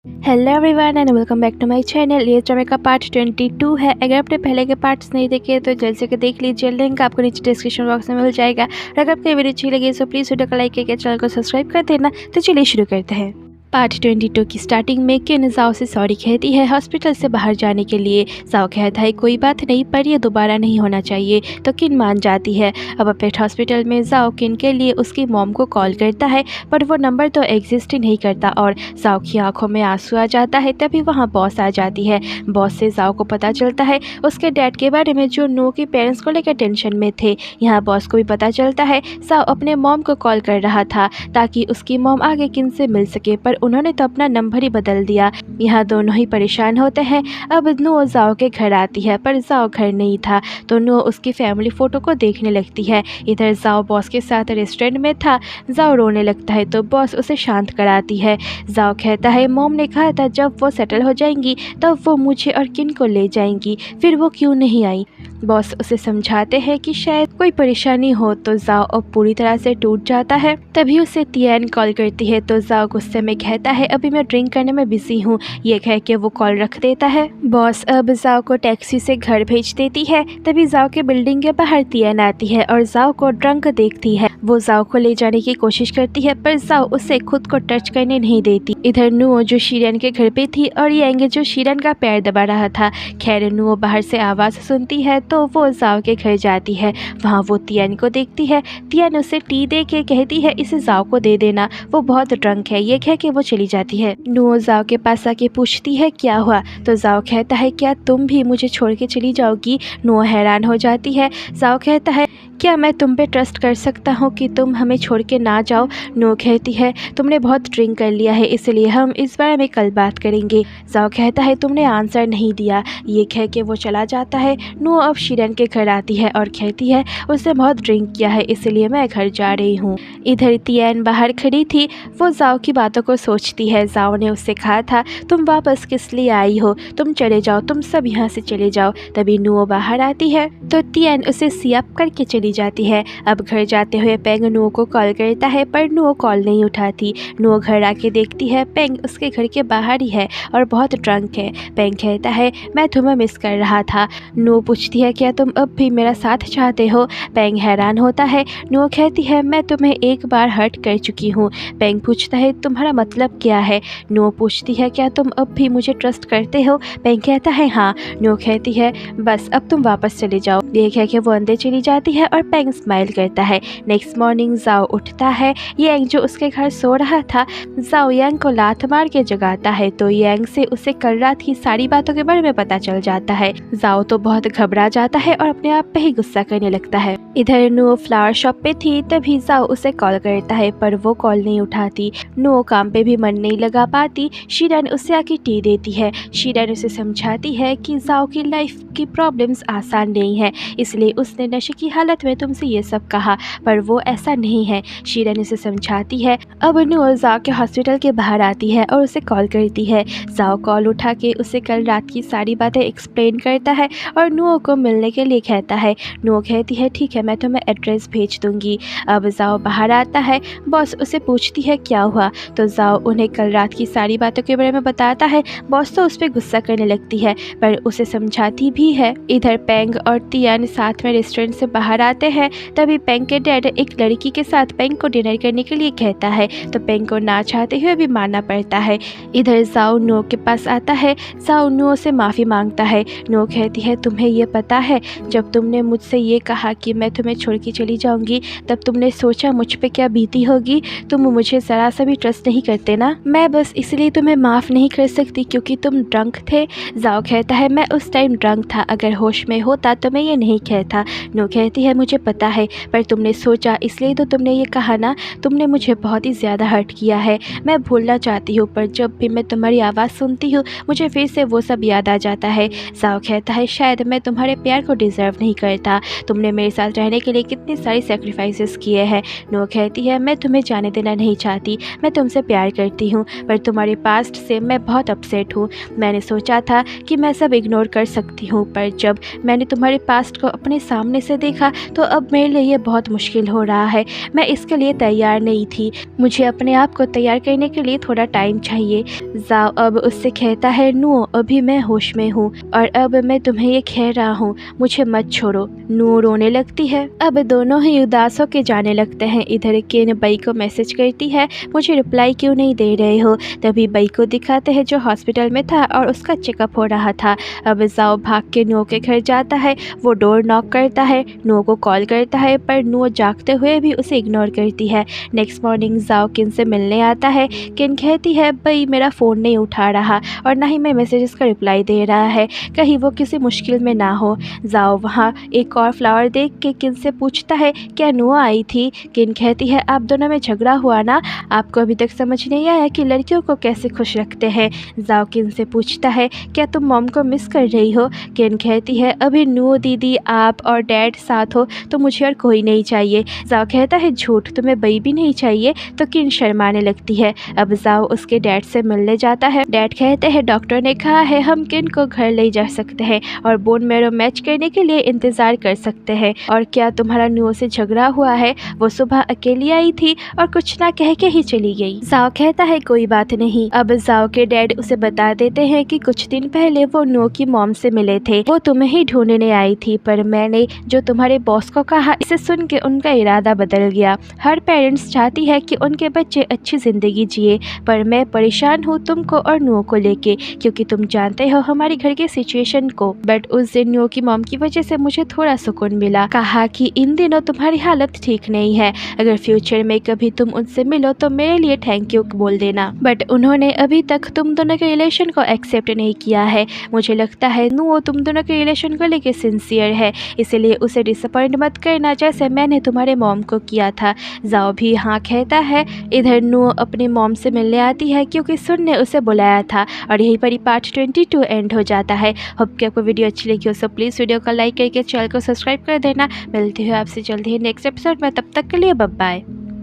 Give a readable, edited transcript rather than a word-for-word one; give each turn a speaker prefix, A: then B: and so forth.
A: Hello everyone and welcome back to my channel. ये ड्रामे का पार्ट 22 है। अगर आपने पहले के पार्ट्स नहीं देखे तो जल्द से देख लीजिए, लिंक आपको नीचे डिस्क्रिप्शन बॉक्स में मिल जाएगा। और अगर आपको वीडियो अच्छी लगी तो प्लीज़ वीडियो को लाइक करके चैनल को सब्सक्राइब कर देना। तो चलिए शुरू करते हैं। पार्ट 22 की स्टार्टिंग में किन जाओ से सॉरी कहती है हॉस्पिटल से बाहर जाने के लिए। जाओ कहता है कोई बात नहीं, पर ये दोबारा नहीं होना चाहिए। तो किन मान जाती है। अब अपने हॉस्पिटल में जाओ किन के लिए उसकी मॉम को कॉल करता है, पर वो नंबर तो एग्जिस्ट ही नहीं करता और जाओ की आंखों में आंसू आ जाता है। तभी वहाँ बॉस आ जाती है। बॉस से जाओ को पता चलता है उसके डैड के बारे में, जो नो के पेरेंट्स को लेकर टेंशन में थे। यहाँ बॉस को भी पता चलता है जाओ अपने मॉम को कॉल कर रहा था ताकि उसकी मॉम आगे किन से मिल सके, पर उन्होंने तो अपना नंबर ही बदल दिया। यहाँ दोनों ही परेशान होते हैं। अब नो जाओ के घर आती है, पर जाओ घर नहीं था तो नो उसकी फैमिली फ़ोटो को देखने लगती है। इधर जाओ बॉस के साथ रेस्टोरेंट में था। जाओ रोने लगता है तो बॉस उसे शांत कराती है। जाओ कहता है मॉम ने कहा था जब वो सेटल हो जाएंगी तब वो मुझे और किन को ले जाएंगी, फिर वो क्यों नहीं आई। बॉस उसे समझाते हैं कि शायद कोई परेशानी हो तो जाओ अब पूरी तरह से टूट जाता है। तभी उसे तियान कॉल करती है तो जाओ गुस्से में कहता है अभी मैं ड्रिंक करने में बिजी हूँ। ये कह के वो कॉल रख देता है। बॉस अब जाओ को टैक्सी से घर भेज देती है। तभी जाओ के बिल्डिंग के बाहर तियान आती है और जाओ को ड्रंक देखती है। वो जाओ को ले जाने की कोशिश करती है पर जाओ उसे खुद को टच करने नहीं देती। इधर नुओ जो शीरन के घर पे थी और येंग जो शीरन का पैर दबा रहा था। खैर नुओ बाहर से आवाज़ सुनती है तो वो जाओ के घर जाती है। वहाँ वो तियान को देखती है। तियान उसे टी दे के कहती है इसे जाओ को दे देना, वो बहुत ड्रंक है। ये कह के वो चली जाती है। नुओ जाओ के पास आके पूछती है क्या हुआ, तो जाओ कहता है क्या तुम भी मुझे छोड़ के चली जाओगी। नुओ हैरान हो जाती है। जाओ कहता है क्या मैं तुम पे ट्रस्ट कर सकता हूँ कि तुम हमें छोड़ के ना जाओ। नुओ कहती है तुमने बहुत ड्रिंक कर लिया है इसलिए हम इस बारे में कल बात करेंगे। जाओ कहता है तुमने आंसर नहीं दिया। ये कह के वो चला जाता है। नुओ अब शीरन के घर आती है और कहती है उसने बहुत ड्रिंक किया है इसलिए मैं घर जा रही हूँ। इधर तियान बाहर खड़ी थी। वो जाओ की बातों को सोचती है। जाओ ने उससे कहा था तुम वापस किस लिए आई हो, तुम चले जाओ, तुम सब यहाँ से चले जाओ। तभी नुओ बाहर आती है तो तियान उसे सियाप करके चली जाती है। अब घर जाते हुए पेंग नुओ को कॉल करता है पर नुओ कॉल नहीं उठाती। नुओ घर आके देखती है पेंग उसके घर के बाहर ही है और बहुत ड्रंक है। पेंग कहता है मैं तुम्हें मिस कर रहा था। नुओ पूछती है क्या तुम अब भी मेरा साथ चाहते हो। पेंग हैरान होता है। नुओ कहती है मैं तुम्हें एक बार हर्ट कर चुकी हूँ। पेंग पूछता है तुम्हारा मतलब क्या है। नुओ पूछती है क्या तुम अब भी मुझे ट्रस्ट करते हो। पेंग कहता है हाँ। नुओ कहती है बस अब तुम वापस चले जाओ। ये कह के वो अंदर चली जाती है और पेंग स्माइल करता है। नेक्स्ट मॉर्निंग जाओ उठता है। येंग जो उसके घर सो रहा था, जाओ येंग को लात मार के जगाता है तो येंग से उसे कल रात की सारी बातों के बारे में पता चल जाता है। जाओ तो बहुत घबरा जाता है और अपने आप पे ही गुस्सा करने लगता है। इधर नुओ फ्लावर शॉप पे थी तभी जाओ उसे कॉल करता है पर वो कॉल नहीं उठाती। नुओ काम पे भी मन नहीं लगा पाती। शीरन उसे आके टी देती है। शीरन उसे समझाती है कि जाओ की लाइफ की प्रॉब्लम्स आसान नहीं है इसलिए उसने नशे की हालत में तुमसे ये सब कहा, पर वो ऐसा नहीं है। शीरन उसे समझाती है। अब नुओ जाओ के हॉस्पिटल के बाहर आती है और उसे कॉल करती है। जाओ कॉल उठा के उसे कल रात की सारी बातें एक्सप्लेन करता है और नुओ को मिलने के लिए कहता है। नुओ कहती है ठीक है मैं तुम्हें एड्रेस भेज दूंगी। अब जाओ बाहर आता है। बॉस उसे पूछती है क्या हुआ, तो जाओ उन्हें कल रात की सारी बातों के बारे में बताता है। बॉस तो उस पर गुस्सा करने लगती है पर उसे समझाती भी है। इधर पेंग और तियान साथ में रेस्टोरेंट से बाहर आते हैं। तभी पेंग के डैड एक लड़की के साथ पेंग को डिनर करने के लिए कहता है तो पेंग को ना चाहते हुए भी मानना पड़ता है। इधर जाओ नुओ के पास आता है। जाओ नुओ से माफ़ी मांगता है। नुओ कहती है तुम्हें ये पता है जब तुमने मुझसे ये कहा कि मैं तुम्हें छोड़ के चली जाऊंगी तब तुमने सोचा मुझ पे क्या बीती होगी। तुम मुझे ज़रा सा भी ट्रस्ट नहीं करते ना। मैं बस इसलिए तुम्हें माफ़ नहीं कर सकती क्योंकि तुम ड्रंक थे। जाओ कहता है मैं उस टाइम ड्रंक था, अगर होश में होता तो मैं ये नहीं कहता। नुओ कहती है मुझे पता है पर तुमने सोचा इसलिए तो तुमने ये कहा ना। तुमने मुझे बहुत ही ज़्यादा हर्ट किया है। मैं भूलना चाहती हूँ पर जब भी मैं तुम्हारी आवाज़ सुनती हूँ मुझे फिर से वो सब याद आ जाता है। जाओ कहता है शायद मैं तुम्हारे प्यार को डिज़र्व नहीं करता। तुमने मेरे साथ रहने के लिए कितनी सारी सेक्रीफाइसेस किए हैं। नुओ कहती है मैं तुम्हें जाने देना नहीं चाहती, मैं तुमसे प्यार करती हूँ पर तुम्हारे पास्ट से मैं बहुत अपसेट हूँ। मैंने सोचा था कि मैं सब इग्नोर कर सकती हूँ पर जब मैंने तुम्हारे पास्ट पास्ट को अपने सामने से देखा तो अब मेरे लिए ये बहुत मुश्किल हो रहा है। मैं इसके लिए तैयार नहीं थी। मुझे अपने आप को तैयार करने के लिए थोड़ा टाइम चाहिए। जाओ अब उससे कहता है, नुओ अभी मैं होश में हूँ और अब मैं तुम्हें ये कह रहा हूँ, मुझे मत छोड़ो। नुओ रोने लगती है। अब दोनों ही उदास होके जाने लगते हैं। इधर केन बई को मैसेज करती है, मुझे रिप्लाई क्यों नहीं दे रहे हो। तभी बई को दिखाते हैं जो हॉस्पिटल में था और उसका चेकअप हो रहा था। अब जाओ भाग के नुओ के घर जाता है। वो डोर नॉक करता है, नुओ को कॉल करता है पर नुओ जागते हुए भी उसे इग्नोर करती है। नेक्स्ट मॉर्निंग जाओ किन से मिलने आता है। किन कहती है, बई मेरा फ़ोन नहीं उठा रहा और ना ही मैं मैसेजेस का रिप्लाई दे रहा है, कहीं वो किसी मुश्किल में ना हो। जाओ वहाँ एक और फ्लावर देख के किन से पूछता है, क्या नुओ आई थी। किन कहती है, आप दोनों में झगड़ा हुआ ना, आपको अभी तक समझ नहीं आया कि लड़कियों को कैसे खुश रखते हैं। जाओ किन से पूछता है, क्या तुम मॉम को मिस कर रही हो। किन कहती है, अभी नुओ दीदी आप और डैड साथ हो तो मुझे और कोई नहीं चाहिए। जाओ कहता है, झूठ, तुम्हें बई भी नहीं चाहिए। तो किन शर्माने लगती है। अब जाओ उसके डैड से मिलने जाता है। डैड कहते हैं, डॉक्टर ने कहा है हम किन को घर ले जा सकते हैं और बोन मैरो मैच करने के लिए इंतजार कर सकते हैं। और क्या तुम्हारा नुओ से झगड़ा हुआ है, वो सुबह अकेली आई थी और कुछ ना कह के ही चली गई। जाओ कहता है, कोई बात नहीं। अब जाओ के डैड उसे बता देते हैं कि कुछ दिन पहले वो नुओ की मॉम से मिले थे, वो तुम्हें ही ढूंढने आई थी पर मैंने जो तुम्हारे बॉस को कहा, इसे सुन के उनका इरादा बदल गया। हर पेरेंट्स चाहती है कि उनके बच्चे अच्छी जिंदगी जिए पर मैं परेशान हूँ तुमको और नुओ को लेके, क्योंकि तुम जानते हो हमारे घर के सिचुएशन को। बट उस दिन नुओ की मॉम की वजह से मुझे थोड़ा सुकून मिला। कहा कि इन दिनों तुम्हारी हालत ठीक नहीं है, अगर फ्यूचर में कभी तुम उनसे मिलो तो मेरे लिए थैंक यू बोल देना। बट उन्होंने अभी तक तुम दोनों के रिलेशन को एक्सेप्ट नहीं किया है। मुझे लगता है नुओ तुम दोनों के रिलेशन को लेके सिंसियर है, इसलिए उसे डिसअपॉइंट मत करना जैसे मैंने तुम्हारे मॉम को किया था। जाओ भी हाँ कहता है। इधर नुओ अपनी मॉम से मिलने आती है क्योंकि सुन ने उसे बुलाया था और यहीं पर ही पार्ट 22 एंड हो जाता है। होप कि आपको वीडियो अच्छी लगी हो, सो प्लीज़ वीडियो को लाइक करके चैनल को सब्सक्राइब कर देना। मिलती हूँ आपसे जल्दी ही नेक्स्ट एपिसोड में, तब तक के लिए बाय बाय।